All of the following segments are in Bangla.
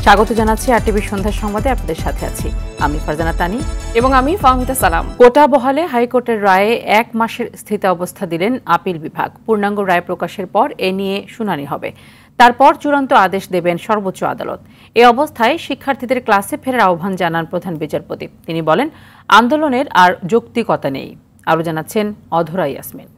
স্বাগত জানাচ্ছি আরটিভি সন্ধ্যার সংবাদে। আপনাদের সাথে আছি আমি ফারজানা তানি এবং আমি ফাহমিদা সালাম। কোটা বহালে হাইকোর্টের রায়ে 1 মাসের স্থিতাবস্থা দিলেন আপিল বিভাগ। পূর্ণাঙ্গ রায় প্রকাশের পর এ নিয়ে শুনানি হবে, তারপর চূড়ান্ত আদেশ দেবেন সর্বোচ্চ আদালত। এ অবস্থায় শিক্ষার্থীদের ক্লাসে ফেরার আহ্বান জানান প্রধান বিচারপতি। তিনি বলেন, আন্দোলনের আর যৌক্তিকতা নেই। আরও জানাচ্ছেন অধরা ইয়াসমিন।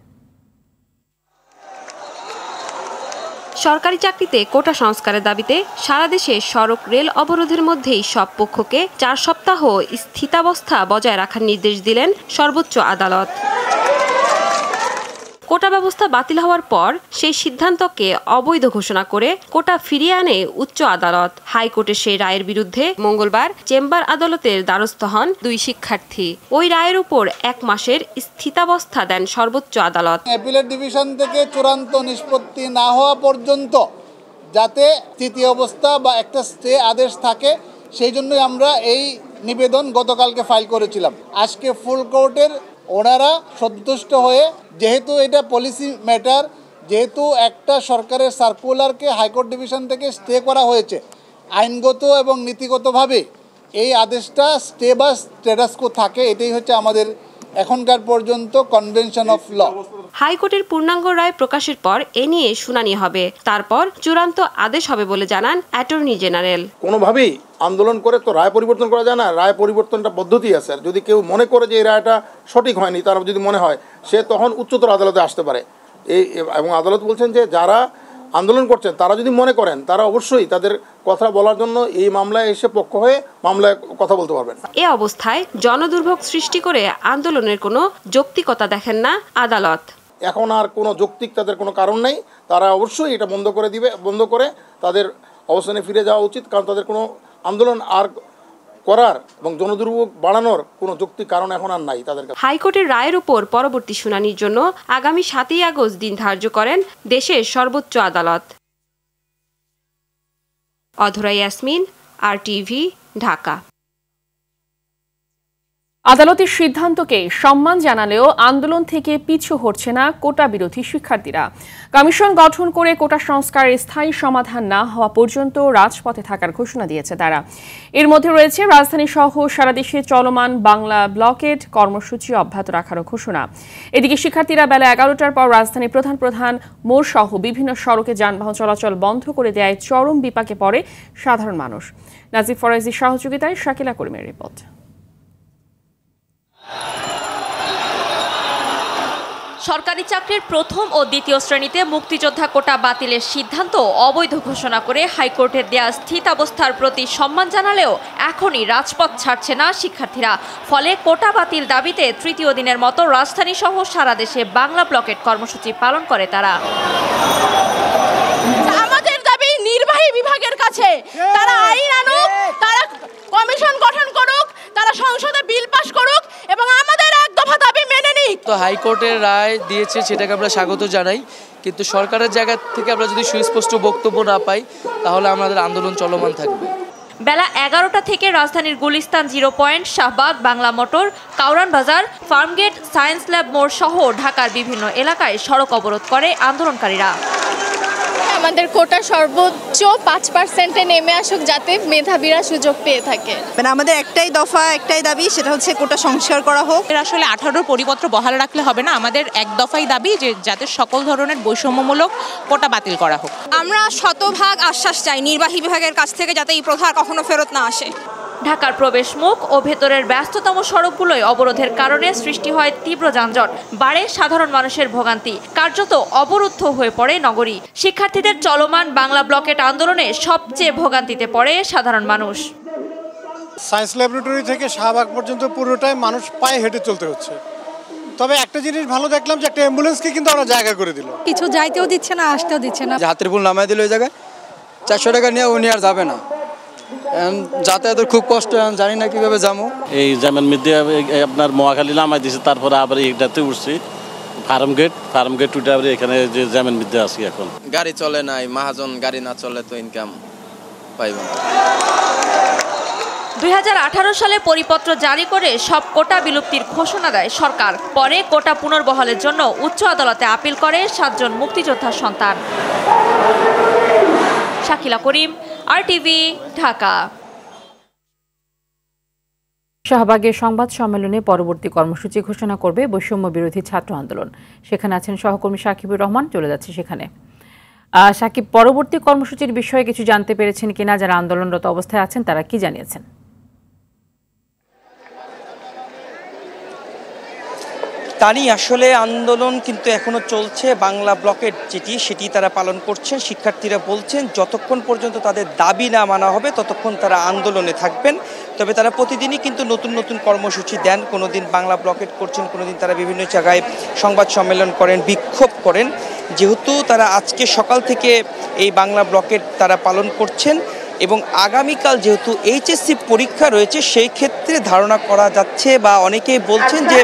সরকারি চাকরিতে কোটা সংস্কারের দাবিতে সারা দেশে সড়ক রেল অবরোধের মধ্যেই সব পক্ষকে 4 সপ্তাহ স্থিতাবস্থা বজায় রাখার নির্দেশ দিলেন সর্বোচ্চ আদালত। কোটা ব্যবস্থা বাতিল হওয়ার পর সেই সিদ্ধান্তকে অবৈধ ঘোষণা করে কোটা ফিরিয়ে আনে উচ্চ আদালত। হাইকোর্টের সেই রায়ের বিরুদ্ধে মঙ্গলবার চেম্বার আদালতের দ্বারস্থ হন 2 শিক্ষার্থী। ওই রায়ের উপর 1 মাসের স্থিতাবস্থা দেন সর্বোচ্চ আদালত। অ্যাপিলেট ডিভিশন থেকে চূড়ান্ত নিষ্পত্তি না হওয়া পর্যন্ত যাতে তৃতীয় অবস্থা বা একটা স্টে আদেশ থাকে, সেই জন্যই আমরা এই নিবেদন গতকালকে ফাইল করেছিলাম। আজকে ফুল কোর্টের ওনারা সন্তুষ্ট হয়ে, যেহেতু এটা পলিসি ম্যাটার, যেহেতু একটা সরকারের সার্কুলারকে হাইকোর্ট ডিভিশন থেকে স্টে করা হয়েছে, আইনগত এবং নীতিগতভাবে এই আদেশটা স্টে বা স্ট্যাটাসকো থাকে। এটাই হচ্ছে আমাদের এখনকার পর্যন্ত কনভেনশন অফ ল। হাইকোর্টের পূর্ণাঙ্গ রায় প্রকাশের পর এ নিয়ে শুনানি হবে, তারপর চূড়ান্ত আদেশ হবে বলে জানান অ্যাটর্নি জেনারেল। কোনোভাবেই আন্দোলন করে তো রায় পরিবর্তন করা যায় না। রায় পরিবর্তনটা পদ্ধতি আছে। আর যদি কেউ মনে করে যে এই রায়টা সঠিক হয়নি, তার যদি মনে হয়, সে তখন উচ্চতর আদালতে আসতে পারে। এবং আদালত বলছেন যে যারা আন্দোলন করছেন তারা যদি মনে করেন, তারা অবশ্যই তাদের কথা বলার জন্য এই মামলায় এসে পক্ষ হয়ে মামলায় কথা বলতে পারবেন। এ অবস্থায় জনদুর্ভোগ সৃষ্টি করে আন্দোলনের কোনো যৌক্তিকতা দেখেন না আদালত। এখন আর কোনো যৌক্তিক তাদের কোনো কারণ নেই। তারা অবশ্যই এটা বন্ধ করে তাদের অবস্থানে ফিরে যাওয়া উচিত, কারণ তাদের কোনো আন্দোলন আর করার এবং জনদুর্ভোগ বাড়ানোর কোনো যৌক্তিক কারণ এখন আর নাই তাদের কাছে। হাইকোর্টের রায়ের উপর পরবর্তী শুনানির জন্য আগামী 7ই আগস্ট দিন ধার্য করেন দেশের সর্বোচ্চ আদালত। অধরা ইয়াসমিন, আরটিভি, ঢাকা। আদালতের সিদ্ধান্তকে সম্মান জানালেও আন্দোলন থেকে পিছু হটছে না কোটা বিরোধী শিক্ষার্থীরা। কমিশন গঠন করে কোটা সংস্কারের স্থায়ী সমাধান না হওয়া পর্যন্ত রাজপথে থাকার ঘোষণা দিয়েছে তারা। এর মধ্যে রয়েছে রাজধানী সহ সারা দেশে চলমান বাংলা ব্লকেড কর্মসূচি অব্যাহত রাখারও ঘোষণা। এদিকে শিক্ষার্থীরা বেলা 11টার পর রাজধানীর প্রধান মোড় সহ বিভিন্ন সড়কে যানবাহন চলাচল বন্ধ করে দেয় চরম বিপাকে পড়ে সাধারণ মানুষ। নাজিব ফরাইজির সহযোগিতায় শাকিলা করিমের রিপোর্ট। সরকারি চাকরির প্রথম ও দ্বিতীয় শ্রেণীতে মুক্তিযোদ্ধা কোটা বাতিলের সিদ্ধান্ত অবৈধ ঘোষণা করে হাইকোর্টের দেয়া স্থিতাবস্থার প্রতি সম্মান জানালেও এখনই রাজপথ ছাড়ছে না শিক্ষার্থীরা। ফলে কোটা বাতিল দাবিতে তৃতীয় দিনের মতো রাজধানী সহ সারা দেশে বাংলা ব্লকেট কর্মসূচি পালন করে তারা। আমাদের দাবি নির্বাহী বিভাগের কাছে, তারা আইন আনুক, তারা কমিশন গঠন করুক, তারা সংসদে বিল পাস করুক এবং আমাদের এক দফা দাবি মেনে নিক। তো হাইকোর্টের রায় দিয়েছে, সেটাকে আমরা স্বাগত জানাই, কিন্তু সরকারের জায়গা থেকে আমরা যদি সুস্পষ্ট বক্তব্য না পাই, তাহলে আমাদের আন্দোলন চলমান থাকবে। বেলা 11টা থেকে রাজধানীর গুলিস্তান 0 পয়েন্ট, শাহবাগ, বাংলা মোটর, কাউরান বাজার, ফার্মগেট, সায়েন্স ল্যাব মোড় সহ ঢাকার বিভিন্ন এলাকায় সড়ক অবরোধ করে আন্দোলনকারীরা। আমাদের কোটা সর্বোচ্চ 5%-এ নেমে আসুক, যাতে মেধাবীরা সুযোগ পেয়ে থাকে। মানে আমাদের একটাই দফা, একটাই দাবি, সেটা হচ্ছে কোটা সংস্কার করা হোক। আসলে 18 পরিপত্র বহাল রাখলে হবে না, আমাদের এক দফাই দাবি যে যাতে সকল ধরনের বৈষম্যমূলক কোটা বাতিল করা হোক। আমরা শতভাগ আশ্বাস চাই নির্বাহী বিভাগের কাছ থেকে, যাতে এই প্রথা কখনো ফেরত না আসে। ঢাকার প্রবেশমুখ ও ভেতরের ব্যস্ততম সড়কগুলোয় অবরোধের কারণে সৃষ্টি হয় তীব্র যানজট, বাড়ে সাধারণ মানুষের ভোগান্তি, কার্যত অবরুদ্ধ হয়ে পড়ে নগরী। শিক্ষার্থীদের চলমান বাংলা ব্লকেট আন্দোলনে সবচেয়ে ভোগান্তিতে পড়ে সাধারণ মানুষ। সায়েন্স ল্যাবরেটরি থেকে শাহবাগ পর্যন্ত পুরোটাই মানুষ পায়ে হেঁটে চলতে হচ্ছে। তবে একটা জিনিস ভালো দেখলাম যে একটা অ্যাম্বুলেন্সকে কিন্তু আমরা জায়গা করে দিল। কিছু যাইতেও দিচ্ছে না, আসতেও দিচ্ছে না। হাতের ফুল নামাই দিল ওই জায়গায়, 400 টাকা নিয়ে উনি আর যাবে না। যাতায়াতের খুব কষ্ট, জানি না কিভাবে যাবো। এই জ্যামের মধ্যে আপনার মহাখালী নামাই দিয়েছে, তারপরে আবার এইটাতে উঠছি ফার্ম গেট উঠে আবার এখানে যে জ্যামের মধ্যে আছি। এখন গাড়ি চলে নাই, মহাজন গাড়ি না চলে তো ইনকাম পাইব না। 2018 সালে পরিপত্র জারি করে সব কোটা বিলুপ্তির ঘোষণা দেয় সরকার। পরে কোটা পুনর্বহালের জন্য উচ্চ আদালতে আপিল করে 7 জন মুক্তিযোদ্ধার সন্তান। শাকিলা করিম, RTV, ঢাকা। শাহবাগের সংবাদ সম্মেলনে পরবর্তী কর্মসূচি ঘোষণা করবে বৈষম্য বিরোধী ছাত্র আন্দোলন। সেখানে আছেন সহকর্মী সাকিবুর রহমান, চলে যাচ্ছে সেখানে। সাকিব, পরবর্তী কর্মসূচির বিষয়ে কিছু জানতে পেরেছেন কিনা? যারা আন্দোলনরত অবস্থায় আছেন তারা কি জানিয়েছেন? তারই আসলে আন্দোলন কিন্তু এখনো চলছে। বাংলা ব্লকের সেটি তারা পালন করছেন। শিক্ষার্থীরা বলছেন যতক্ষণ পর্যন্ত তাদের দাবি না মানা হবে ততক্ষণ তারা আন্দোলনে থাকবেন। তবে তারা প্রতিদিনই কিন্তু নতুন নতুন কর্মসূচি দেন। কোনোদিন বাংলা ব্লকেট করছেন, কোনোদিন তারা বিভিন্ন জায়গায় সংবাদ সম্মেলন করেন, বিক্ষোভ করেন। যেহেতু তারা আজকে সকাল থেকে এই বাংলা ব্লকেট তারা পালন করছেন এবং আগামীকাল যেহেতু এইচএসসি পরীক্ষা রয়েছে, সেই ক্ষেত্রে ধারণা করা যাচ্ছে বা অনেকেই বলছেন যে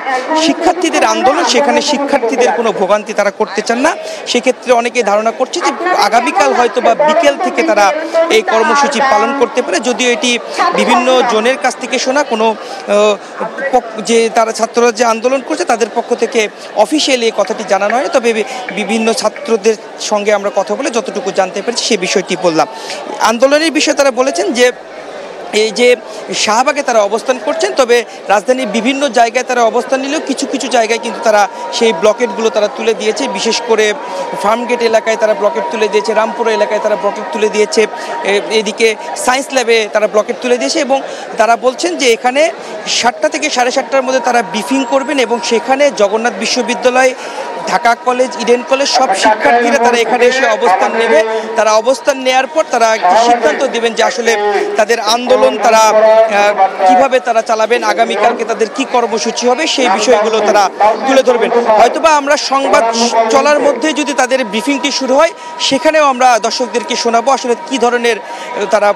শিক্ষার্থীদের আন্দোলন, সেখানে শিক্ষার্থীদের কোনো ভোগান্তি তারা করতে চান না। সেক্ষেত্রে অনেকেই ধারণা করছে যে আগামীকাল হয়তো বা বিকেল থেকে তারা এই কর্মসূচি পালন করতে পারে। যদিও এটি বিভিন্ন জনের কাছ থেকে শোনা, কোনো যে তারা ছাত্ররা যে আন্দোলন করছে তাদের পক্ষ থেকে অফিসিয়ালি এই কথাটি জানানো হয়। তবে বিভিন্ন ছাত্রদের সঙ্গে আমরা কথা বলে যতটুকু জানতে পেরেছি সেই বিষয়টি বললাম। আন্দোলনের বিষয়ে তারা বলেছেন যে এই যে শাহবাগে তারা অবস্থান করছেন, তবে রাজধানীর বিভিন্ন জায়গায় তারা অবস্থান নিলেও কিছু কিছু জায়গায় কিন্তু তারা সেই ব্লকেটগুলো তারা তুলে দিয়েছে। বিশেষ করে ফার্মগেট এলাকায় তারা ব্লকেট তুলে দিয়েছে, রামপুরা এলাকায় তারা ব্লকেট তুলে দিয়েছে, এদিকে সায়েন্স ল্যাবে তারা ব্লকেট তুলে দিয়েছে। এবং তারা বলছেন যে এখানে 7টা থেকে 7:30টার মধ্যে তারা ব্রিফিং করবেন এবং সেখানে জগন্নাথ বিশ্ববিদ্যালয়, ঢাকা কলেজ, ইডেন কলেজ সব শিক্ষার্থীরা তারা এখানে এসে অবস্থান নেবে। তারা অবস্থান নেওয়ার পর তারা একটি সিদ্ধান্ত দেবেন যে আসলে তাদের আন্দোলন তারা কিভাবে তারা চালাবেন, আগামীকালকে তাদের কি কর্মসূচি হবে সেই বিষয়গুলো তারা তুলে ধরবেন। হয়তোবা আমরা সংবাদ চলার মধ্যে যদি তাদের ব্রিফিংটি শুরু হয়, সেখানেও আমরা দর্শকদেরকে শোনাবো আসলে কি ধরনের তারা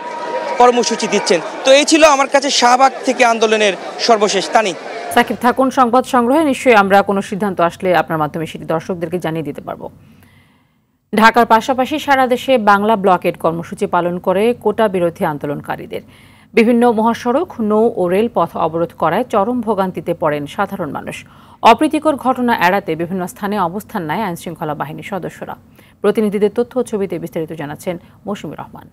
কর্মসূচি দিচ্ছেন। তো এই ছিল আমার কাছে শাহবাগ থেকে আন্দোলনের সর্বশেষ। তানি, সাকিব থাকুন সংবাদ সংগ্রহে। নিশ্চয়ই আমরা কোনো সিদ্ধান্ত আসলে আপনার মাধ্যমে সেটি দর্শকদেরকে জানিয়ে দিতে পারবো। ঢাকার পাশাপাশি সারা দেশে বাংলা ব্লকেট কর্মসূচি পালন করে কোটা বিরোধী আন্দোলনকারীদের। বিভিন্ন মহাসড়ক, নৌ ও রেলপথ অবরোধ করায় চরম ভোগান্তিতে পড়েন সাধারণ মানুষ। অপ্রীতিকর ঘটনা এড়াতে বিভিন্ন স্থানে অবস্থান নেয় আইনশৃঙ্খলা বাহিনীর সদস্যরা। প্রতিনিধিদের তথ্য ও ছবিতে বিস্তারিত জানাচ্ছেন মৌসুমী রহমান।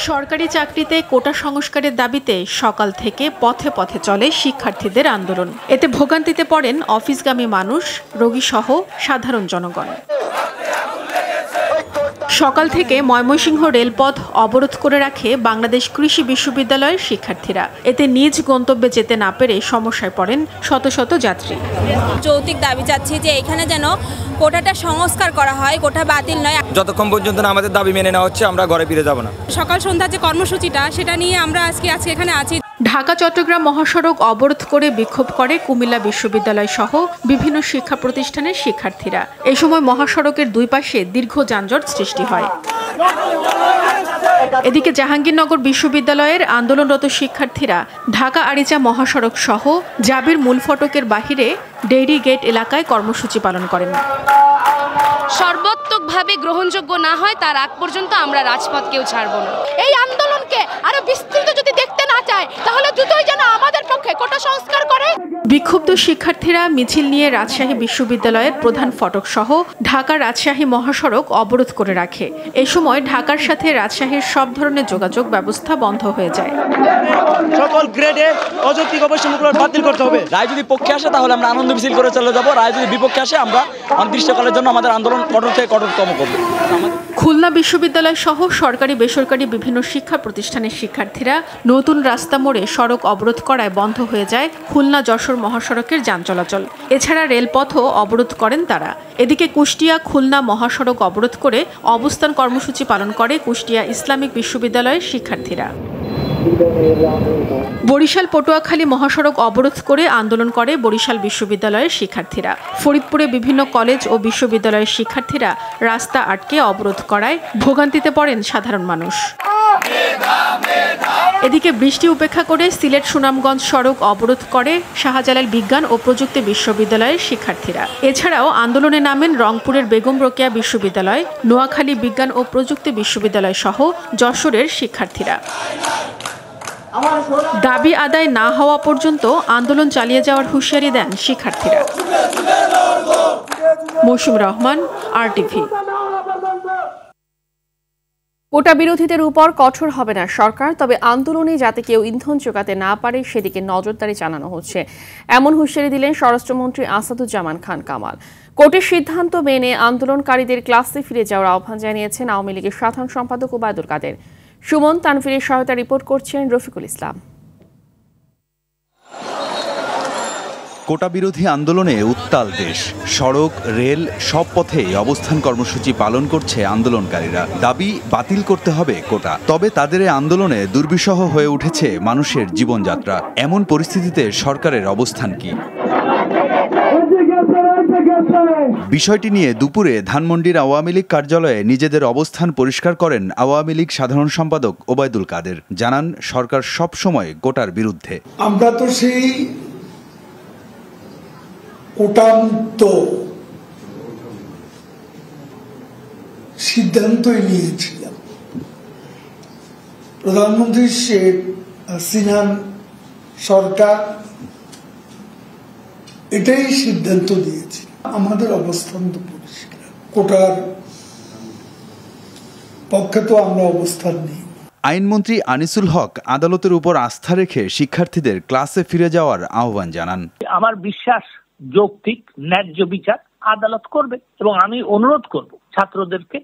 সরকারি চাকরিতে কোটা সংস্কারের দাবিতে সকাল থেকে পথে পথে চলে শিক্ষার্থীদের আন্দোলন। এতে ভোগান্তিতে পড়েন অফিসগামী মানুষ, রোগীসহ সাধারণ জনগণ। সকাল থেকে ময়মনসিংহ রেলপথ অবরোধ করে রাখে বাংলাদেশ কৃষি বিশ্ববিদ্যালয়ের শিক্ষার্থীরা। এতে নিজ গন্তব্যে যেতে না পেরে সমস্যায় পড়েন শত শত যাত্রী। যৌক্তিক দাবি চাচ্ছি যে এখানে যেন কোটাটা সংস্কার করা হয়, কোটা বাতিল নয়। যতক্ষণ পর্যন্ত না আমাদের দাবি মেনে নেওয়া হচ্ছে আমরা ঘরে ফিরে যাব না। সকাল সন্ধ্যার যে কর্মসূচিটা সেটা নিয়ে আমরা আজকে এখানে আছি। ঢাকা চট্টগ্রাম মহাসড়ক অবরোধ করে বিক্ষোভ করে কুমিল্লা বিশ্ববিদ্যালয় সহ বিভিন্ন শিক্ষা প্রতিষ্ঠানের শিক্ষার্থীরা। এই সময় মহাসড়কের দুই পাশে দীর্ঘ যানজট সৃষ্টি হয়। এদিকে জাহাঙ্গীরনগর বিশ্ববিদ্যালয়ের আন্দোলনরত শিক্ষার্থীরা ঢাকা আরিচা মহাসড়ক সহ জাবির মূল ফটকের বাহিরে ডেইরি গেট এলাকায় কর্মসূচি পালন করেন। সর্বাত্মকভাবে গ্রহণযোগ্য না হয় তার আগ পর্যন্ত আমরা রাজপথ কেউ ছাড়ব না। এই আন্দোলনকে আরো বিস্তৃত যদি দেখতে না চায় তাহলে দ্রুতই যেন আমাদের পক্ষে কোটা সংস্কার করে। বিক্ষুব্ধ শিক্ষার্থীরা মিছিল নিয়ে রাজশাহী বিশ্ববিদ্যালয়ের প্রধান ফটক সহ ঢাকা রাজশাহী মহাসড়ক অবরোধ করে রাখে। এই সময় ঢাকার সাথে রাজশাহীর সব ধরনের যোগাযোগ ব্যবস্থা বন্ধ হয়ে যায়। সকল গ্রেডে অযৌক্তিক অবৈষম্যগুলো বাতিল করতে হবে। রায় যদি পক্ষে আসে তাহলে আমরা আনন্দ মিছিল করে চলে যাব, রায় যদি বিপক্ষে আসে আমরা অনির্দিষ্টকালের জন্য আমাদের আন্দোলন কঠোর থেকে কঠোরতম করব। খুলনা বিশ্ববিদ্যালয় সহ সরকারি বেসরকারি বিভিন্ন শিক্ষা প্রতিষ্ঠানের শিক্ষার্থীরা নতুন রাস্তা মোড়ে সড়ক অবরোধ করায় বন্ধ হয়ে যায় খুলনা যশোর মহাসড়কের যান চলাচল। এছাড়া রেলপথও অবরোধ করেন তারা। এদিকে কুষ্টিয়া খুলনা মহাসড়ক অবরোধ করে অবস্থান কর্মসূচি পালন করে কুষ্টিয়া ইসলামিক বিশ্ববিদ্যালয়ের শিক্ষার্থীরা। বরিশাল পটুয়াখালী মহাসড়ক অবরোধ করে আন্দোলন করে বরিশাল বিশ্ববিদ্যালয়ের শিক্ষার্থীরা। ফরিদপুরে বিভিন্ন কলেজ ও বিশ্ববিদ্যালয়ের শিক্ষার্থীরা রাস্তা আটকে অবরোধ করায় ভোগান্তিতে পড়েন সাধারণ মানুষ। এদিকে বৃষ্টি উপেক্ষা করে সিলেট সুনামগঞ্জ সড়ক অবরোধ করে শাহজালাল বিজ্ঞান ও প্রযুক্তি বিশ্ববিদ্যালয়ের শিক্ষার্থীরা। এছাড়াও আন্দোলনে নামেন রংপুরের বেগম রোকেয়া বিশ্ববিদ্যালয়, নোয়াখালী বিজ্ঞান ও প্রযুক্তি বিশ্ববিদ্যালয় সহ যশোরের শিক্ষার্থীরা। দাবি আদায় না হওয়া পর্যন্ত আন্দোলন চালিয়ে যাওয়ার হুঁশিয়ারি দেন শিক্ষার্থীরা। মৌসুমী রহমান, RTV। কোটা বিরোধীদের উপর কঠোর হবে না সরকার, তবে আন্দোলনে যাতে কেউ ইন্ধন জোগাতে না পারে সেদিকে নজরদারি জানানো হচ্ছে, এমন হুঁশিয়ারি দিলেন স্বরাষ্ট্রমন্ত্রী আসাদুজ্জামান খান কামাল। কোর্টের সিদ্ধান্ত মেনে আন্দোলনকারীদের ক্লাসে ফিরে যাওয়ার আহ্বান জানিয়েছেন আওয়ামী লীগের সাধারণ সম্পাদক ওবায়দুল কাদের। সুমন তানফিরের সহায়তা রিপোর্ট করছেন রফিকুল ইসলাম। কোটা বিরোধী আন্দোলনে উত্তাল দেশ। সড়ক, রেল সব পথেই অবস্থান কর্মসূচি পালন করছে আন্দোলনকারীরা। দাবি বাতিল করতে হবে কোটা। তবে তাদের এই আন্দোলনে দুর্বিষহ হয়ে উঠেছে মানুষের জীবনযাত্রা। এমন পরিস্থিতিতে সরকারের অবস্থান কি? বিষয়টি নিয়ে দুপুরে ধানমন্ডির আওয়ামী লীগ কার্যালয়ে নিজেদের অবস্থান পরিষ্কার করেন আওয়ামী লীগ সাধারণ সম্পাদক ওবায়দুল কাদের। জানান, সরকার সব সময় কোটার বিরুদ্ধে। আমরা তো সেই কোটামুক্ত সিদ্ধান্তই নিয়েছিলাম। প্রধানমন্ত্রী শেখ হাসিনার সরকার এটাই সিদ্ধান্ত দিয়েছে। আমাদের অবস্থান তো পরিষ্কার, কোটার পক্ষে তো আমরা অবস্থান নিই। আইনমন্ত্রী আনিসুল হক আদালতের উপর আস্থা রেখে শিক্ষার্থীদের ক্লাসে ফিরে যাওয়ার আহ্বান জানান। আমার বিশ্বাস যৌক্তিক ন্যায্য বিচার আদালত করবে এবং আমি অনুরোধ করব ছাত্রদেরকে,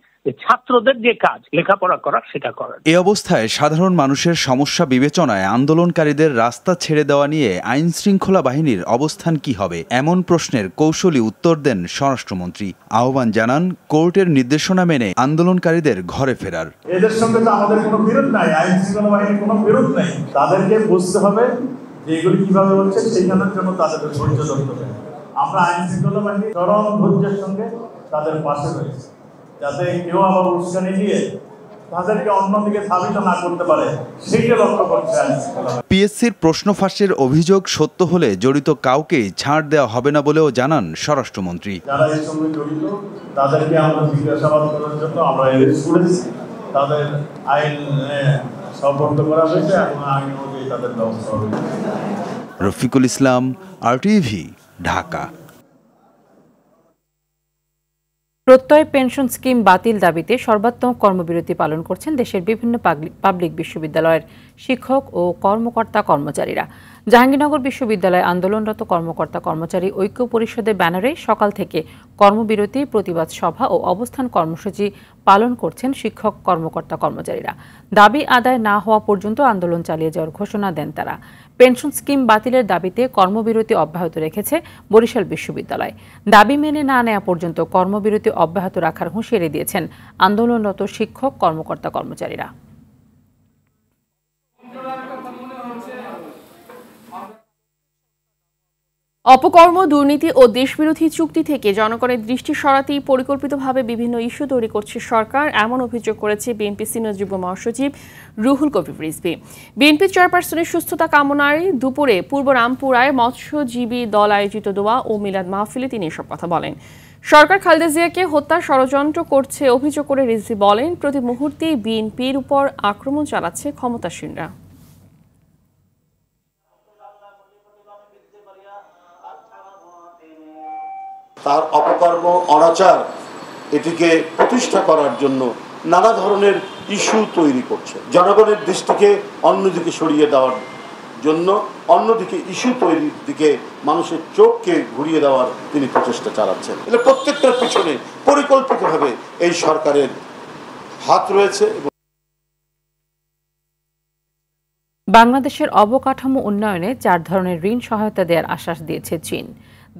ছাত্রদের যে কাজ লেখাপড়া করা সেটা করার। এই অবস্থায় সাধারণ মানুষের সমস্যা বিবেচনায় আন্দোলনকারীদের রাস্তা ছেড়ে দেওয়া নিয়ে আইন শৃঙ্খলা বাহিনীর অবস্থান কি হবে, এমন প্রশ্নের কৌশলী উত্তর দেন স্বরাষ্ট্রমন্ত্রী। আহ্বান জানান কোর্টের নির্দেশনা মেনে আন্দোলনকারীদের ঘরে ফেরার। এদের সঙ্গে তো আমাদের কোনো বিরোধ নাই, আইন শৃঙ্খলা বাহিনীর কোনো বিরোধ নাই। তাদেরকে বুঝতে হবে যে এগুলি কিভাবে হচ্ছে, সেইখানের জন্য তাদের ধৈর্য ধরতে হবে। আমরা আইন শৃঙ্খলা বাহিনী চরম ধৈর্যের সঙ্গে তাদের পাশে রয়েছে, যাতে কেউ আবার উস্কানি দিয়ে তাদেরকে অন্যদিকে ধাবিত না করতে পারে, সেইটা লক্ষ্য করছে। পিএসসির প্রশ্ন ফাঁসের অভিযোগ সত্য হলে জড়িত কাউকেই ছাড় দেওয়া হবে না বলেও জানান স্বরাষ্ট্রমন্ত্রী। যারা এর সঙ্গে জড়িত তাদেরকে আমরা জিজ্ঞাসাবাদ করার জন্য আমরা অ্যারেস্ট করেছি, তাদের আইন সম্পন্ন করা হয়েছে এবং আইন অনুযায়ী তাদের ব্যবস্থা হবে। রফিকুল ইসলাম, আরটিভি, ঢাকা। প্রত্যয় পেনশন স্কিম বাতিল দাবিতে সর্বাত্মক কর্মবিরতি পালন করছেন দেশের বিভিন্ন পাবলিক বিশ্ববিদ্যালয়ের শিক্ষক ও কর্মকর্তা কর্মচারীরা। জাহাঙ্গীরনগর বিশ্ববিদ্যালয়ে আন্দোলনরত কর্মকর্তা কর্মচারী ঐক্য পরিষদের ব্যানারে সকাল থেকে কর্মবিরতি, প্রতিবাদ সভা ও অবস্থান কর্মসূচি পালন করছেন শিক্ষক কর্মকর্তা কর্মচারীরা। দাবি আদায় না হওয়া পর্যন্ত আন্দোলন চালিয়ে যাওয়ার ঘোষণা দেন তারা। পেনশন স্কিম বাতিলের দাবিতে কর্মবিরতি অব্যাহত রেখেছে বরিশাল বিশ্ববিদ্যালয়। দাবি মেনে না নেওয়া পর্যন্ত কর্মবিরতি অব্যাহত রাখার হুঁশিয়ারি দিয়েছেন আন্দোলনরত শিক্ষক কর্মকর্তা কর্মচারীরা। অপকর্ম, দুর্নীতি ও দেশবিরোধী চুক্তি থেকে জনগণের দৃষ্টি সরাতেই পরিকল্পিতভাবে বিভিন্ন ইস্যু তৈরি করছে সরকার, এমন অভিযোগ করেছে বিএনপি সিনিয়র যুগ্ম মহাসচিব রুহুল কবির রিজভী। বিএনপি চেয়ারপারসনের সুস্থতা কামনায় দুপুরে পূর্ব রামপুরায় মৎস্যজীবী দল আয়োজিত দোয়া ও মিলাদ মাহফিলে তিনি এসব কথা বলেন। সরকার খালেদা জিয়াকে হত্যার ষড়যন্ত্র করছে অভিযোগ করে রিজভী বলেন, প্রতি মুহূর্তেই বিএনপির উপর আক্রমণ চালাচ্ছে ক্ষমতাসীনরা। তার অপকর্ম, অনাচার, এটিকে প্রতিষ্ঠা করার জন্য নানা ধরনের ইস্যু তৈরি করছে। জনগণের দৃষ্টিকে অন্যদিকে সরিয়ে দেওয়ার জন্য, অন্যদিকে ইস্যু তৈরির দিকে মানুষের চোখকে ঘুরিয়ে দেওয়ার তিনি প্রচেষ্টা চালাচ্ছেন। এটা প্রত্যেকটার পিছনে পরিকল্পিতভাবে এই সরকারের হাত রয়েছে। বাংলাদেশের অবকাঠামো উন্নয়নে 4 ধরনের ঋণ সহায়তা দেওয়ার আশ্বাস দিয়েছে চীন।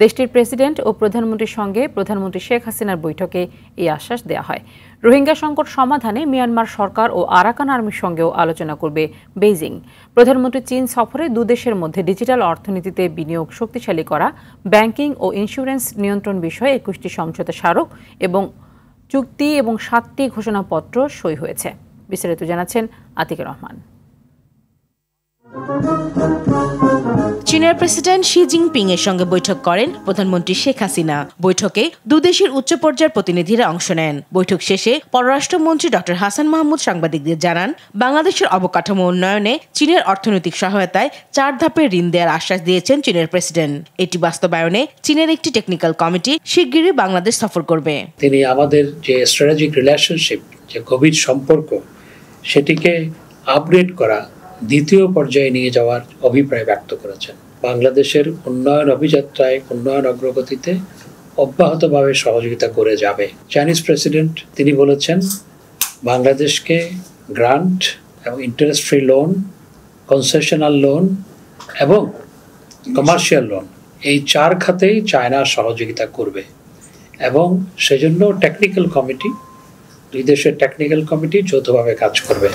দেশটির প্রেসিডেন্ট ও প্রধানমন্ত্রীর সঙ্গে প্রধানমন্ত্রী শেখ হাসিনার বৈঠকে এই আশ্বাস দেওয়া হয়। রোহিঙ্গা সংকট সমাধানে মিয়ানমার সরকার ও আরাকান আর্মির সঙ্গেও আলোচনা করবে বেইজিং। প্রধানমন্ত্রী চীন সফরে দুদেশের মধ্যে ডিজিটাল অর্থনীতিতে বিনিয়োগ শক্তিশালী করা, ব্যাংকিং ও ইন্স্যুরেন্স নিয়ন্ত্রণ বিষয়ে 21টি সমঝোতা স্মারক এবং চুক্তি এবং 7টি ঘোষণাপত্র সই হয়েছে। বিস্তারিত জানাচ্ছেন আতিকুর রহমান। চীনের প্রেসিডেন্ট শি জিনপিং এর সঙ্গে বৈঠক করেন প্রধানমন্ত্রী শেখ হাসিনা। বৈঠকে দুদেশের উচ্চ পর্যায়ের প্রতিনিধিরা অংশ নেন। বৈঠক শেষে পররাষ্ট্রমন্ত্রী ডক্টর হাসান মাহমুদ সাংবাদিকদের জানান, বাংলাদেশের অবকাঠামো উন্নয়নে চীনের অর্থনৈতিক সহায়তায় 4 ধাপের ঋণ দেওয়ার আশ্বাস দিয়েছেন চীনের প্রেসিডেন্ট। এটি বাস্তবায়নে চীনের একটি টেকনিক্যাল কমিটি শিগগিরই বাংলাদেশ সফর করবে। তিনি আমাদের যে স্ট্র্যাটেজিক রিলেশনশিপ, যে গভীর সম্পর্ক, সেটিকে আপগ্রেড করা, দ্বিতীয় পর্যায়ে নিয়ে যাওয়ার অভিপ্রায় ব্যক্ত করেছেন। বাংলাদেশের উন্নয়ন অভিযাত্রায়, উন্নয়ন অগ্রগতিতে অব্যাহতভাবে সহযোগিতা করে যাবে। চাইনিজ প্রেসিডেন্ট তিনি বলেছেন বাংলাদেশকে গ্রান্ট এবং interest free loan, concessional loan এবং কমার্শিয়াল লোন, এই 4 খাতেই চায়না সহযোগিতা করবে এবং সেজন্য টেকনিক্যাল কমিটি, 2 দেশের টেকনিক্যাল কমিটি যৌথভাবে কাজ করবে।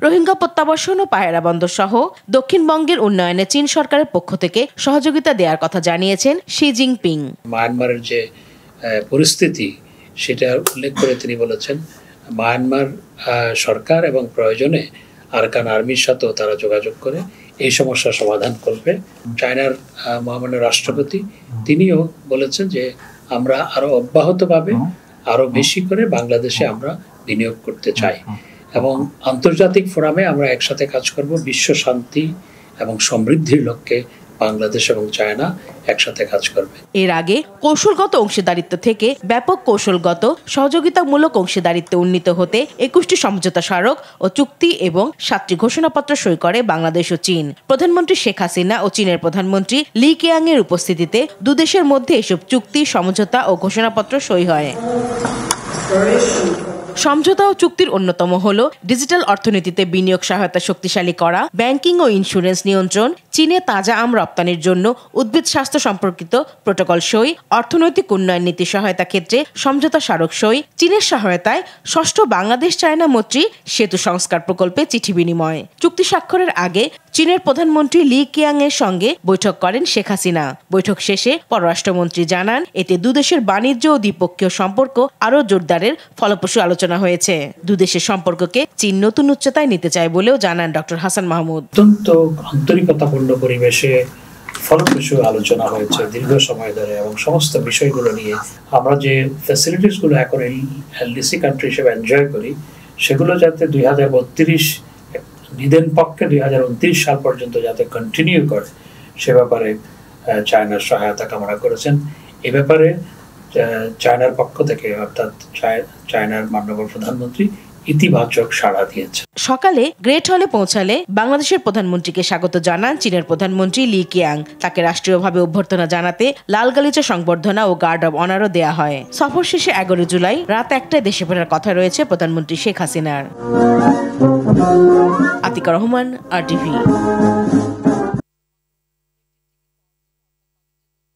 রোহিঙ্গা প্রত্যাবাসন ও পায়রা বন্দর সহ দক্ষিণবঙ্গের উন্নয়নে চীন সরকারের পক্ষ থেকে সহযোগিতা দেওয়ার কথা জানিয়েছেন শি জিনপিং। মায়ানমারের যে পরিস্থিতি সেটা উল্লেখ করে তিনি বলেছেন মায়ানমার সরকার এবং প্রয়োজনে আরাকান আর্মির সাথেও তারা যোগাযোগ করে এই সমস্যার সমাধান করবে। চায়নার মহামান্য রাষ্ট্রপতি তিনিও বলেছেন যে আমরা আরো অব্যাহতভাবে আরো বেশি করে বাংলাদেশে আমরা বিনিয়োগ করতে চাই এবং আন্তর্জাতিক ফোরামে আমরা একসাথে কাজ করব। বিশ্ব শান্তি এবং সমৃদ্ধির লক্ষ্যে বাংলাদেশ এবং চায়না একসাথে কাজ করবে। এর আগে কৌশলগত অংশীদারিত্ব থেকে ব্যাপক কৌশলগত সহযোগিতামূলক অংশীদারিত্বে উন্নীত হতে 21টি সমঝোতা স্মারক ও চুক্তি এবং 7টি ঘোষণাপত্র সই করে বাংলাদেশ ও চীন। প্রধানমন্ত্রী শেখ হাসিনা ও চীনের প্রধানমন্ত্রী লি কেয়াং এর উপস্থিতিতে 2 দেশের মধ্যে এসব চুক্তি, সমঝোতা ও ঘোষণাপত্র সই হয়। সমঝোতা ও চুক্তির অন্যতম হল ডিজিটাল অর্থনীতিতে বিনিয়োগ সহায়তা শক্তিশালী করা, ব্যাংকিং ও ইন্স্যুরেন্স নিয়ন্ত্রণ, চীনে তাজা আম রপ্তানির জন্য উদ্ভিদ স্বাস্থ্য সম্পর্কিত প্রোটোকল সই, অর্থনৈতিক উন্নয়ন নীতি সহায়তা ক্ষেত্রে সমঝোতা স্মারক সই, চীনের সহায়তায় 6ষ্ঠ বাংলাদেশ চায়না মৈত্রী সেতু সংস্কার প্রকল্পে চিঠি বিনিময়। চুক্তি স্বাক্ষরের আগে চীনের প্রধানমন্ত্রী লি কেয়াং এর সঙ্গে বৈঠক করেন শেখ হাসিনা। বৈঠক শেষে পররাষ্ট্রমন্ত্রী জানান এতে 2 দেশের বাণিজ্য ও দ্বিপক্ষীয় সম্পর্ক আরও জোরদারের ফলপ্রসূ আলোচনা হয়েছে। 2 দেশের সম্পর্ককে চীন নতুন উচ্চতায় নিতে চায় বলেও জানান ডক্টর হাসান মাহমুদ। অত্যন্ত আন্তরিকতাপূর্ণ পরিবেশে ফলপ্রসূ আলোচনা হয়েছে দীর্ঘ সময় ধরে এবং সমস্ত বিষয়গুলো নিয়ে আমরা যে ফ্যাসিলিটিসগুলো এখন এলডিসি কান্ট্রি হিসেবে এনজয় করি সেগুলো যাতে 2032 নিদেন পক্ষে 2029 সাল পর্যন্ত যাতে কন্টিনিউ করে সে ব্যাপারে চায়নার সহায়তা কামনা করেছেন। এ ব্যাপারে চায়নার পক্ষ থেকে অর্থাৎ চায়নার মাননীয় প্রধানমন্ত্রী ইতিবাচক সাড়া দিয়েছে। সকালে গ্রেট হলে পৌঁছালে বাংলাদেশের প্রধানমন্ত্রীকে স্বাগত জানান চীনের প্রধানমন্ত্রী লি কেয়াং। তাকে রাষ্ট্রীয়ভাবে অভ্যর্থনা জানাতে লাল গালিচা সংবর্ধনা ও গার্ড অব অনারও দেয়া হয়। সফর শেষে 11 জুলাই রাত 1টায় দেশে ফেরার কথা রয়েছে প্রধানমন্ত্রী শেখ হাসিনার। Atika Rahman, RTV।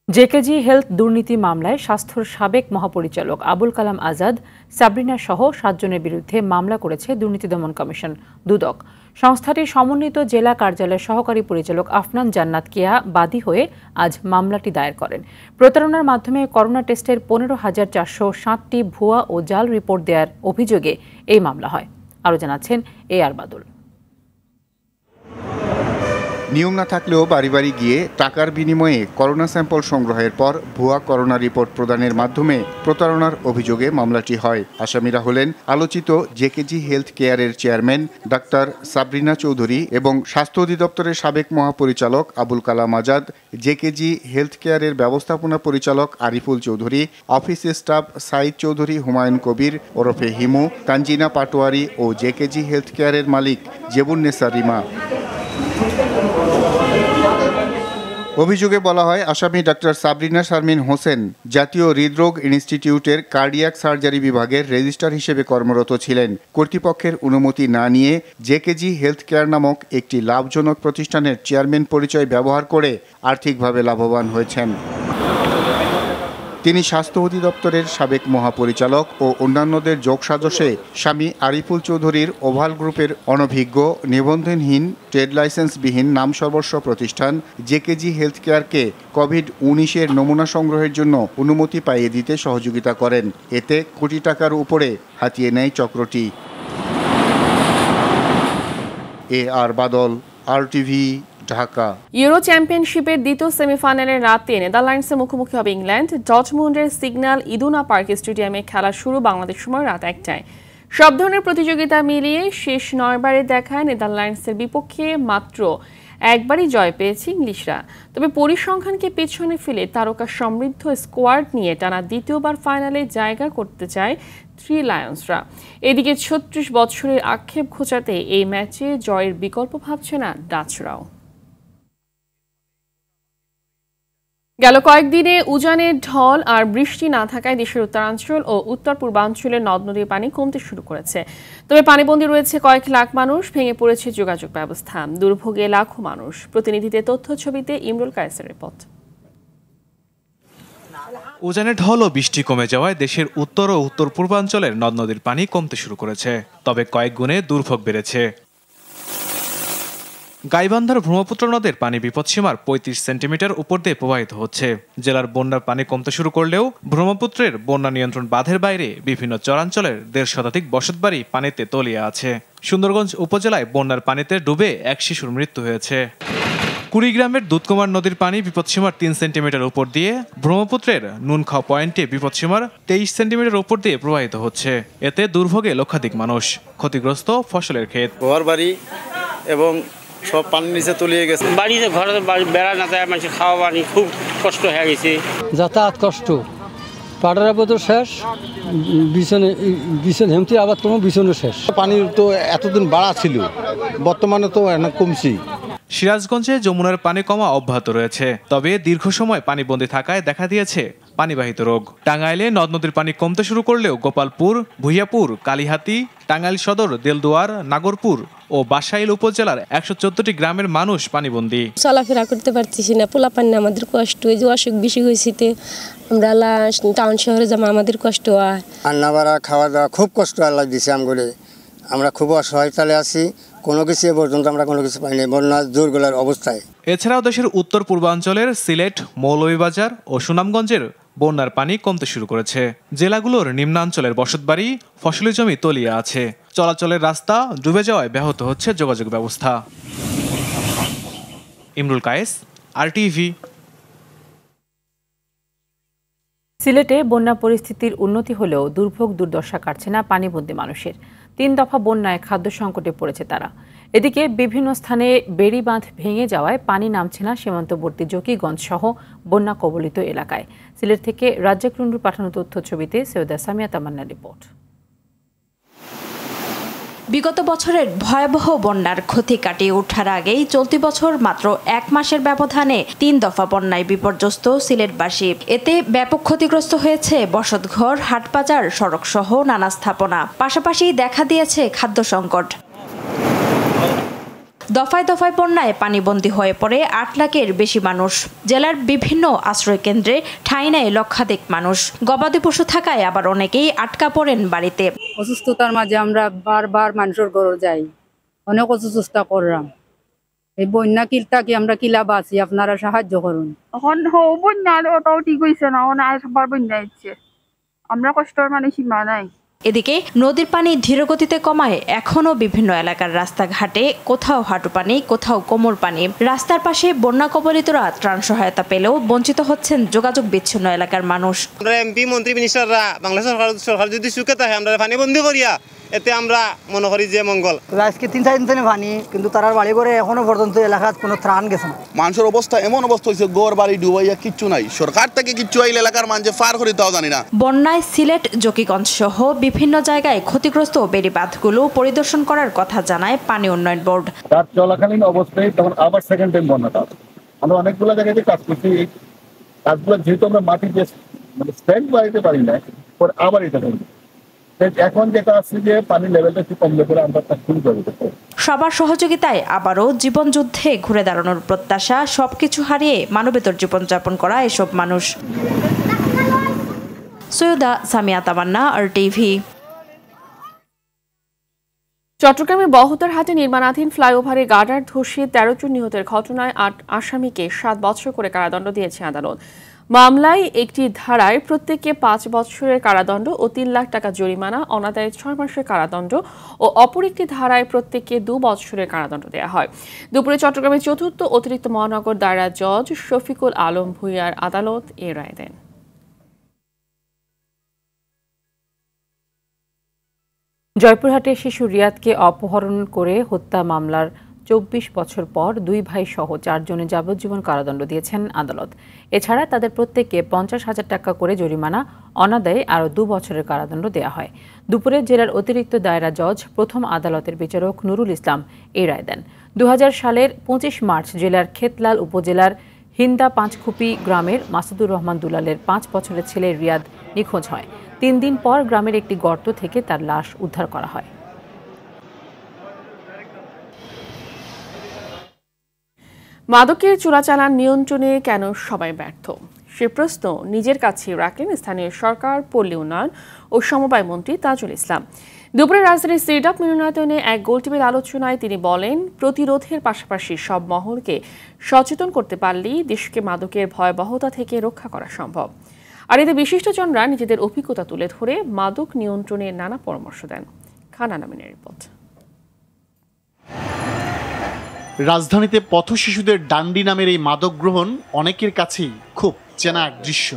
JKG health দুর্নীতি মামলায় স্বাস্থ্যর সাবেক মহাপরিচালক আবুল কালাম আজাদ, সাবরিনা সহ 7 জনের বিরুদ্ধে মামলা করেছে দুর্নীতি দমন কমিশন দুদক। সংস্থাটির সমন্বিত জেলা কার্যালয়ের সহকারী পরিচালক আফনান জান্নাত কেয়া বাদী হয়ে আজ মামলাটি দায়ের করেন। প্রতারণার মাধ্যমে করোনা টেস্টের 15,460টি ভুয়া ও জাল রিপোর্ট দেওয়ার অভিযোগে এই মামলা হয়। আরও জানাচ্ছেন AR বাদল। নিয়ম না থাকলেও বাড়ি বাড়ি গিয়ে টাকার বিনিময়ে করোনা স্যাম্পল সংগ্রহের পর ভুয়া করোনা রিপোর্ট প্রদানের মাধ্যমে প্রতারণার অভিযোগে মামলাটি হয়। আসামিরা হলেন আলোচিত জেকেজি হেলথ কেয়ারের চেয়ারম্যান ডাক্তার সাবরিনা চৌধুরী এবং স্বাস্থ্য অধিদপ্তরের সাবেক মহাপরিচালক আবুল কালাম আজাদ, জেকেজি হেলথ কেয়ারের ব্যবস্থাপনা পরিচালক আরিফুল চৌধুরী, অফিস স্টাফ সাইদ চৌধুরী, হুমায়ুন কবির ওরফে হিমু, তানজিনা পাটোয়ারি ও জেকেজি হেলথ কেয়ারের মালিক জেবুন্নেসা রিমা। অভিযোগে বলা হয় আসামি ডাক্তার সাবরিনা শারমিন হোসেন জাতীয় হৃদরোগ ইনস্টিটিউটের কার্ডিয়াক সার্জারি বিভাগের রেজিস্ট্রার হিসেবে কর্মরত ছিলেন। কর্তৃপক্ষের অনুমতি না নিয়ে জেকেজি হেলথ কেয়ার নামক একটি লাভজনক প্রতিষ্ঠানের চেয়ারম্যান পরিচয় ব্যবহার করে আর্থিকভাবে লাভবান হয়েছেন। তিনি স্বাস্থ্য অধিদপ্তরের সাবেক মহাপরিচালক ও অন্যান্যদের যোগসাজশে স্বামী আরিফুল চৌধুরীর ওভাল গ্রুপের অনভিজ্ঞ, নিবন্ধনহীন, ট্রেড লাইসেন্সবিহীন নামসর্বস্ব প্রতিষ্ঠান জেকেজি হেলথ কেয়ারকে কোভিড-19 নমুনা সংগ্রহের জন্য অনুমতি পাইয়ে দিতে সহযোগিতা করেন। এতে কোটি টাকার উপরে হাতিয়ে নেয় চক্রটি। AR বাদল, RTV, ঢাকা। ইউরো চ্যাম্পিয়নশিপের দ্বিতীয় সেমিফাইনালের রাতে নেদারল্যান্ডসের মুখোমুখি হবে ইংল্যান্ড। ডর্টমুন্ডের সিগন্যাল ইদুনা পার্ক স্টেডিয়ামে খেলা শুরু বাংলাদেশ সময় রাত 1টায়। সব ধরনের প্রতিযোগিতা মিলিয়ে শেষ 9 বারে দেখায় নেদারল্যান্ডসের বিপক্ষে মাত্র একবারই জয় পেয়েছে ইংলিশরা। তবে পরিসংখ্যানকে পেছনে ফেলে তারকা সমৃদ্ধ স্কোয়াড নিয়ে টানা দ্বিতীয়বার ফাইনালে জায়গা করতে চায় থ্রি লায়ন্সরা। এদিকে ৩৬ বছরের আক্ষেপ ঘোচাতে এই ম্যাচে জয়ের বিকল্প ভাবছে না ডাচরাও। গেল কয়েকদিনে উজানের ঢল আর বৃষ্টি না থাকায় দেশের উত্তরাঞ্চল ও উত্তর পূর্বাঞ্চলের নদ নদীর পানি কমতে শুরু করেছে। তবে পানিবন্দী রয়েছে কয়েক লাখ মানুষ, ভেঙে পড়েছে যোগাযোগ ব্যবস্থা, দুর্ভোগে লাখো মানুষ। প্রতিনিধিদের তথ্য ছবিতে ইমরুল কায়েসের রিপোর্ট। উজানের ঢল ও বৃষ্টি কমে যাওয়ায় দেশের উত্তর ও উত্তর পূর্বাঞ্চলের নদ নদীর পানি কমতে শুরু করেছে, তবে কয়েক গুণে দুর্ভোগ বেড়েছে। গাইবান্ধার ব্রহ্মপুত্র নদের পানি বিপদসীমার ৩৫ সেন্টিমিটার উপর দিয়ে প্রবাহিত হচ্ছে। জেলার বন্যার পানি কমতে শুরু করলেও ব্রহ্মপুত্রের বন্যা নিয়ন্ত্রণ বাঁধের বাইরে বিভিন্ন চরাঞ্চলের ১৫০ শতাধিক বসতবাড়ি পানিতে তলিয়ে আছে। সুন্দরগঞ্জ উপজেলায় বন্যার পানিতে ডুবে এক শিশুর মৃত্যু হয়েছে। কুড়িগ্রামের দুধকুমার নদীর পানি বিপদসীমার ৩ সেন্টিমিটার উপর দিয়ে ব্রহ্মপুত্রের নুনখাও পয়েন্টে বিপদসীমার ২৩ সেন্টিমিটার উপর দিয়ে প্রবাহিত হচ্ছে। এতে দুর্ভোগে লক্ষাধিক মানুষ, ক্ষতিগ্রস্ত ফসলের ক্ষেত, ঘরবাড়ি এবং সব পানির নিচে তলিয়ে গেছে। বাড়িতে ঘরে বেড়া না যায়, মানুষের খাওয়া পানি খুব কষ্ট হয়ে গেছে, যাতায়াত কষ্ট, পাটার আবাদও শেষ, বিছন হেমতির আবাদ কোনো বিছনও শেষ। পানির তো এতদিন বাড়া ছিল, বর্তমানে তো কমছি। সিরাজগঞ্জে যমুনার পানি কমা অব্যাহত রয়েছে, তবে দীর্ঘ সময় পানিবন্দী থাকায় দেখা দিয়েছে পানিবাহিত রোগ। টাঙ্গাইলে নদ নদীর পানি কমতে শুরু করলেও গোপালপুর, ভুইয়াপুর, কালিহাতী, টাঙ্গাইল সদর, দেলদুয়ার, নাগরপুর ও বাসাইল উপজেলার ১১৪টি গ্রামের মানুষ পানিবন্দী। চলাফেরা করতে পারতেছি না, পোলা পানি আমাদের কষ্ট, এই যে অসুখ বিসুখ হয়েছে, আমরা টাউন শহরে যাবো, আমাদের কষ্ট হয়। রান্না বাড়া খাওয়া দাওয়া খুব কষ্ট আল্লাহ দিছে আমগরে, আমরা খুব অসহায়তালে আছি, কোনো কিছু এ পর্যন্ত আমরা কোনো কিছু পাইনি, বন্যা জোরগোলার অবস্থায়। এছাড়াও দেশের উত্তর পূর্বাঞ্চলের সিলেট, মৌলভীবাজার ও সুনামগঞ্জের বন্যার পানি কমতে শুরু করেছে। জেলাগুলোর নিম্নাঞ্চলের বসতবাড়ি, ফসলি জমি তলিয়ে আছে। চলাচলের রাস্তা ডুবে যাওয়ায় ব্যাহত হচ্ছে যোগাযোগ ব্যবস্থা। ইমরুল কায়েস, RTV। সিলেটে বন্যা পরিস্থিতির উন্নতি হলেও দুর্ভোগ দুর্দশা কাটছে না পানিবন্দী মানুষের। ৩ দফা বন্যায় খাদ্য সংকটে পড়েছে তারা। এদিকে বিভিন্ন স্থানে বেড়ি বাঁধ ভেঙে যাওয়ায় পানি নামছে না সীমান্তবর্তী জকিগঞ্জ সহ বন্যা কবলিত এলাকায়। সিলেট থেকে রাজ্জাক রুন্ডুর পাঠানো তথ্য ছবিতে সৈয়দা সামিয়া তামান্নার রিপোর্ট। বিগত বছরের ভয়াবহ বন্যার ক্ষতি কাটিয়ে ওঠার আগেই চলতি বছর মাত্র ১ মাসের ব্যবধানে ৩ দফা বন্যায় বিপর্যস্ত সিলেটবাসী। এতে ব্যাপক ক্ষতিগ্রস্ত হয়েছে বসতঘর, হাটবাজার, সড়ক সহ নানা স্থাপনা। পাশাপাশি দেখা দিয়েছে খাদ্য সংকট। দফায় দফায় বন্যায় পানিবন্দী হয়ে পড়ে ৮ লাখের বেশি মানুষ। জেলার বিভিন্ন আশ্রয় কেন্দ্রে ঠাঁই নেয় লক্ষাধিক মানুষ। গবাদি পশু থাকায় আবার অনেকেই আটকা পড়েন বাড়িতে। অসুস্থতার মাঝে আমরা বারবার মানুষের ঘরে যাই, অনেক অসুস্থতা করলাম। এই বন্যা কিলতা কি আমরা কিলা বাঁচি, আপনারা সাহায্য করুন। এখন বন্যা ওটাও ঠিক হয়েছে না, আবার বন্যা হচ্ছে, আমরা কষ্টের মানে সীমা নাই। এদিকে নদীর পানি ধীরগতিতে কমায় এখনও বিভিন্ন এলাকার রাস্তাঘাটে কোথাও হাঁটু পানি, কোথাও কোমর পানি। রাস্তার পাশে বন্যা কবলিতরা ত্রাণ সহায়তা পেলেও বঞ্চিত হচ্ছেন যোগাযোগ বিচ্ছিন্ন এলাকার মানুষ। আমরা এমপি, মন্ত্রী, মিনিস্টাররা বাংলাদেশ সরকার যদি সুখে থাকে আমরা পানিবন্দী করিয়া, এতে আমরা মনে করি যে মঙ্গল। আজকে ৩-৪ দিন পানি, কিন্তু তার বাড়ি ঘরে এখনো পর্যন্ত এলাকাত কোনো ত্রাণ গেছে না। মানুষের অবস্থা এমন অবস্থা হয়েছে, ঘর বাড়ি ডুবাইয়া কিচ্ছু নাই, সরকার থেকে কিচ্ছু আইলে এলাকার মানুষ পার করে তাও জানি না। বন্যায় সিলেট, জকিগঞ্জ সহ বিভিন্ন জায়গায় ক্ষতিগ্রস্ত বেড়িবাঁধগুলো পরিদর্শন করার কথা জানায় পানি উন্নয়ন বোর্ড। তার চলাকালীন অবস্থায় তখন আবার সেকেন্ড টাইম বন্যাটা, আমরা অনেকগুলো জায়গায় কাজ করছি, এই কাজগুলো যেহেতু আমরা মাটি দিয়ে মানে স্ট্যান্ড বাড়াইতে পারি না, পরে আবার এটা করবো। এখন যেটা আছে যে পানির লেভেলটা একটু কমলে পরে আমরা শুরু করবো। সবার সহযোগিতায় আবারও জীবন যুদ্ধে ঘুরে দাঁড়ানোর প্রত্যাশা। সবকিছু হারিয়ে মানবেতর জীবনযাপন করা এসব মানুষ। সৈয়দা সামিয়া তামান্না, RTV। চট্টগ্রামে বহদ্দারহাটে নির্মাণাধীন ফ্লাইওভারে গার্ডার ধসিয়ে ১৩ জন নিহতের ঘটনায় ৮ আসামিকে ৭ বছর করে কারাদণ্ড দিয়েছে আদালত। মামলায় একটি ধারায় প্রত্যেককে ৫ বছরের কারাদণ্ড ও ৩ লাখ টাকা জরিমানা, অনাদায়ে ৬ মাসের কারাদণ্ড ও অপর একটি ধারায় প্রত্যেককে ২ বছরের কারাদণ্ড দেওয়া হয়। দুপুরে চট্টগ্রামের ৪র্থ অতিরিক্ত মহানগর দায়রা জজ শফিকুল আলম ভূঁইয়ার আদালত এ রায় দেন। জয়পুরহাটে শিশু রিয়াদকে অপহরণ করে হত্যা মামলার 24 বছর পর 2 ভাই সহ 4 জনের যাবজ্জীবন কারাদণ্ড দিয়েছেন আদালত। এছাড়া তাদের প্রত্যেককে 50,000 টাকা করে জরিমানা, অনাদায়ে আরও 2 বছরের কারাদণ্ড দেওয়া হয়। দুপুরে জেলার অতিরিক্ত দায়রা জজ প্রথম আদালতের বিচারক নুরুল ইসলাম এই রায় দেন। 2000 সালের 25 মার্চ জেলার খেতলাল উপজেলার হিন্দা পাঁচখুপি গ্রামের মাসুদুর রহমান দুলালের 5 বছরের ছেলে রিয়াদ নিখোঁজ হয়। 3 দিন পর গ্রামের একটি গর্ত থেকে তার লাশ উদ্ধার করা হয়। মাদকের চোরাচালান নিয়ন্ত্রণে কেন সবাই ব্যর্থ, সে প্রশ্ন নিজের কাছে রাখলেন স্থানীয় সরকার, পল্লী উন্নয়ন ও সমবায় মন্ত্রী তাজুল ইসলাম। দুপুরে রাজধানীর সিডাপ মিলনায়তনে এক গোলটেবিল আলোচনায় তিনি বলেন, প্রতিরোধের পাশাপাশি সব মহলকে সচেতন করতে পারলেই দেশকে মাদকের ভয়াবহতা থেকে রক্ষা করা সম্ভব। আর এতে বিশিষ্টজনরা নিজেদের অভিজ্ঞতা তুলে ধরে মাদক নিয়ন্ত্রণে নানা পরামর্শ দেন। খানা নামিনের রিপোর্ট। রাজধানীতে পথ শিশুদের ডান্ডি নামের এই মাদক গ্রহণ অনেকের কাছেই খুব চেনা এক দৃশ্য।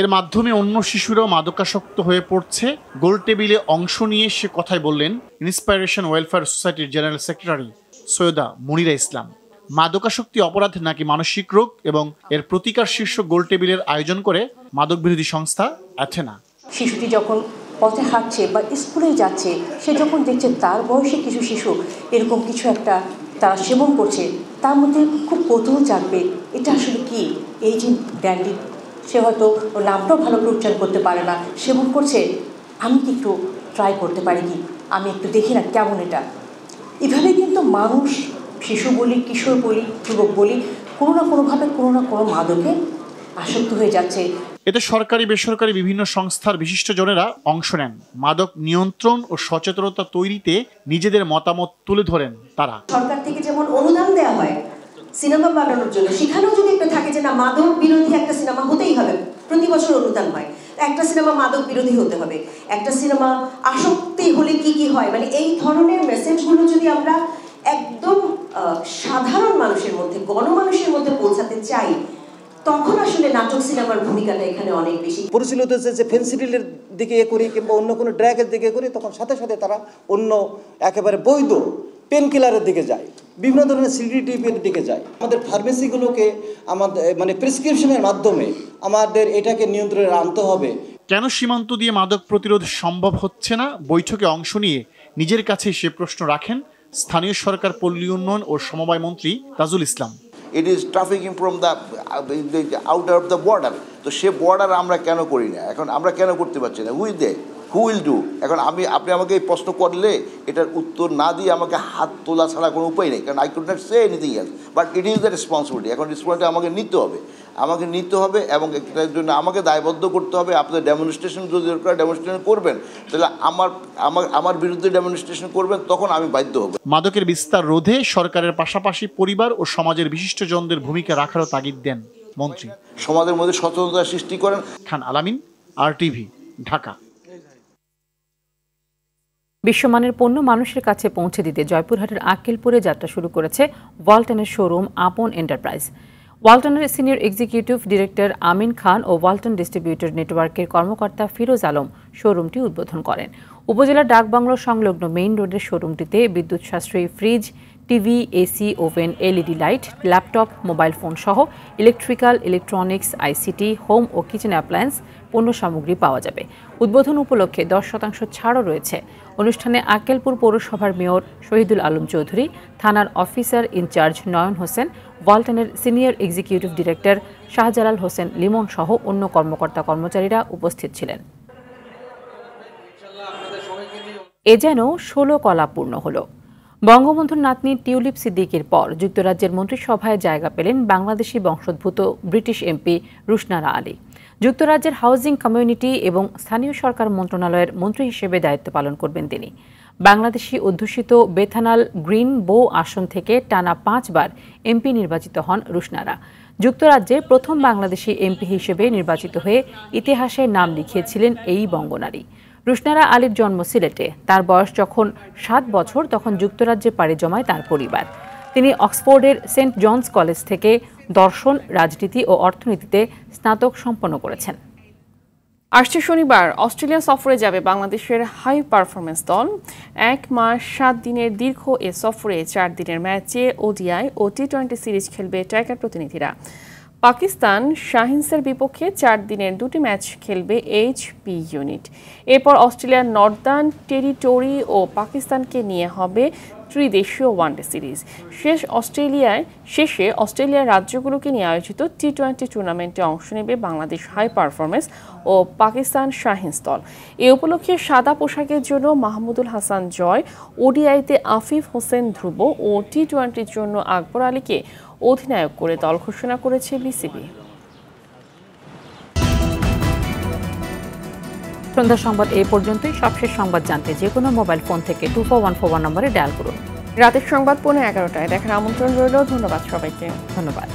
এর মাধ্যমে অন্য শিশুরাও মাদকাসক্ত হয়ে পড়ছে। গোলটেবিলে অংশ নিয়ে সে কথাই বললেন ইন্সপাইরেশন ওয়েলফেয়ার সোসাইটির জেনারেল সেক্রেটারি সৈয়দা মুনিরা ইসলাম। মাদকাসক্তি অপরাধ নাকি মানসিক রোগ এবং এর প্রতিকার শীর্ষক গোলটেবিলের আয়োজন করে মাদক বিরোধী সংস্থা অ্যাথেনা। শিশুটি যখন পথে হাঁটছে বা স্কুলে যাচ্ছে, সে যখন দেখছে তার বয়সে কিছু শিশু এরকম কিছু একটা তারা সেবন করছে, তার মধ্যে খুব কৌতূহল জাগবে, এটা আসলে কি, এই যে ড্যান্ডি, সে হয়তো নামটাও ভালো করে উচ্চারণ করতে পারে না, সেবন করছে, আমি কি একটু ট্রাই করতে পারি কি, আমি একটু দেখি না কেমন এটা। এভাবে কিন্তু মানুষ, শিশু বলি, কিশোর বলি, যুবক বলি, কোনো না কোনোভাবে কোনো না কোনো মাদকে আসক্ত হয়ে যাচ্ছে। এতে সরকারি বেসরকারি বিভিন্ন সংস্থার বিশিষ্টজনেরা অংশ নেন। মাদক নিয়ন্ত্রণ ও সচেতনতা তৈরিতে নিজেদের মতামত তুলে ধরেন তারা। সরকার থেকে যেমন অনুদান দেওয়া হয় সিনেমা বানানোর জন্য, সেখানেও যদি একটা থাকে যে না মাদক বিরোধী একটা সিনেমা হতেই হবে, প্রতি বছর অনুদান হয়, একটা সিনেমা মাদক বিরোধী হতে হবে, একটা সিনেমা আসক্তি হলে কি কি হয়, মানে এই ধরনের মেসেজগুলো যদি আমরা একদম সাধারণ মানুষের মধ্যে, গণমানুষের মধ্যে পৌঁছাতে চাই, তখন আসলে নাটক সিনেমার ভূমিকাটা এখানে অনেক বেশি। পরিচালিত হচ্ছে যে ফেন্সিডিলের দিকে করি কিংবা অন্য কোনো ড্রাগের দিকে করি, তখন সাথে সাথে তারা অন্য একেবারে বৈধ পেন কিলারের দিকে যায়, বিভিন্ন ধরনের সিডিটিভির দিকে যায়। আমাদের ফার্মেসিগুলোকে আমাদের মানে প্রেসক্রিপশনের মাধ্যমে আমাদের এটাকে নিয়ন্ত্রণে আনতে হবে। কেন সীমান্ত দিয়ে মাদক প্রতিরোধ সম্ভব হচ্ছে না, বৈঠকে অংশ নিয়ে নিজের কাছে সে প্রশ্ন রাখেন স্থানীয় সরকার, পল্লী উন্নয়ন ও সমবায় মন্ত্রী Tajul Islam. It is trafficking from the outer of the border. তো সে বর্ডার আমরা কেন করি না, এখন আমরা কেন করতে পারছি না, হু উইল ডু। এখন আপনি আমাকে এই প্রশ্ন করলে এটার উত্তর না দিয়ে আমাকে হাত তোলা ছাড়া কোনো উপায় নেই, কারণ I could not say anything else, but it is the responsibility. এখন রেসপন্সিবিলিটি আমাকে নিতে হবে এবং এটার জন্য আমাকে দায়বদ্ধ করতে হবে। আপনাদের ডেমনস্ট্রেশন যদি দরকার ডেমনস্ট্রেশন করবেন, তাহলে আমার বিরুদ্ধে ডেমনস্ট্রেশন করবেন, তখন আমি বাধ্য হব। মাদকের বিস্তার রোধে সরকারের পাশাপাশি পরিবার ও সমাজের বিশিষ্টজনদের ভূমিকা রাখারও তাগিদ দেন মন্ত্রী। সমাজের মধ্যে সচেতনতা সৃষ্টি করেন। খান আলামিন, RTV, ঢাকা। বিশ্বমানের পণ্য মানুষের কাছে পৌঁছে দিতে জয়পুরহাটের আক্কেলপুরে যাত্রা শুরু করেছে ওয়ালটনের শোরুম আপন enterprise. ওয়ালটনের senior executive director Amin Khan ও ওয়ালটন ডিস্ট্রিবিউটর নেটওয়ার্কের কর্মকর্তা ফিরোজ আলম শোরুমটি উদ্বোধন করেন। উপজেলার ডাকবাংলো সংলগ্ন মেইন রোডের শোরুমটিতে বিদ্যুৎ সাশ্রয়ী fridge, TV, AC, oven, LED light, laptop, mobile phone সহ ইলেকট্রিক্যাল, ইলেকট্রনিক্স, ICT, হোম ও কিচেন অ্যাপ্লায়েন্স পণ্য সামগ্রী পাওয়া যাবে। উদ্বোধন উপলক্ষে 10% ছাড়ও রয়েছে। অনুষ্ঠানে আক্কেলপুর পৌরসভার মেয়র শহীদুল আলম চৌধুরী, থানার অফিসার ইনচার্জ নয়ন হোসেন, ওয়ালটনের senior executive director Shahjalal Hossain Limon সহ অন্য কর্মকর্তা কর্মচারীরা উপস্থিত ছিলেন। এ যেন 16 কলা পূর্ণ হলো। বঙ্গবন্ধুর নাতনি টিউলিপ সিদ্দিকীর পর যুক্তরাজ্যের মন্ত্রিসভায় জায়গা পেলেন বাংলাদেশি বংশোদ্ভূত ব্রিটিশ MP রুশনারা আলী। যুক্তরাজ্যের হাউজিং, কমিউনিটি এবং স্থানীয় সরকার মন্ত্রণালয়ের মন্ত্রী হিসেবে দায়িত্ব পালন করবেন তিনি। বাংলাদেশি অধ্যুষিত বেথানাল গ্রিন বো আসন থেকে টানা 5 বার MP নির্বাচিত হন রুশনারা। যুক্তরাজ্যে প্রথম বাংলাদেশি MP হিসেবে নির্বাচিত হয়ে ইতিহাসে নাম লিখিয়েছিলেন এই বঙ্গনারী। রুশনারা আলীর জন্ম সিলেটে। তার বয়স যখন 7 বছর তখন যুক্তরাজ্যে পাড়ি জমায় তার পরিবার। তিনি অক্সফোর্ডের সেন্ট জনস কলেজ থেকে দর্শন, রাজনীতি ও অর্থনীতিতে স্নাতক সম্পন্ন করেছেন। আসছে শনিবার অস্ট্রেলিয়া সফরে যাবে বাংলাদেশের হাই পারফরম্যান্স দল। 1 মাস 7 দিনের দীর্ঘ এ সফরে 4 দিনের ম্যাচে ওডিআই ও টি-20 সিরিজ খেলবে টাইগার প্রতিনিধিরা। পাকিস্তান শাহিনসের বিপক্ষে 4 দিনের 2টি ম্যাচ খেলবে এইচপি ইউনিট। এরপর অস্ট্রেলিয়ার নর্দার্ন টেরিটরি ও পাকিস্তানকে নিয়ে হবে ত্রিদেশীয় ওয়ানডে সিরিজ। শেষে অস্ট্রেলিয়ার রাজ্যগুলোকে নিয়ে আয়োজিত টি-20 টুর্নামেন্টে অংশ নেবে বাংলাদেশ হাই পারফরম্যান্স ও পাকিস্তান শাহিনস দল। এ উপলক্ষে সাদা পোশাকের জন্য মাহমুদুল হাসান জয়, ওডিআইতে আফিফ হোসেন ধ্রুব ও টি-20-র জন্য আকবর আলীকে অধিনায়ক করে দল ঘোষণা করেছে বিসিবি। সন্ধ্যা সংবাদ এই পর্যন্তই। সবশেষ সংবাদ জানতে যে কোনো মোবাইল ফোন থেকে 24141 নম্বরে ডায়াল করুন। রাতের সংবাদ 11:15টায় দেখার আমন্ত্রণ রইল। ধন্যবাদ সবাইকে। ধন্যবাদ।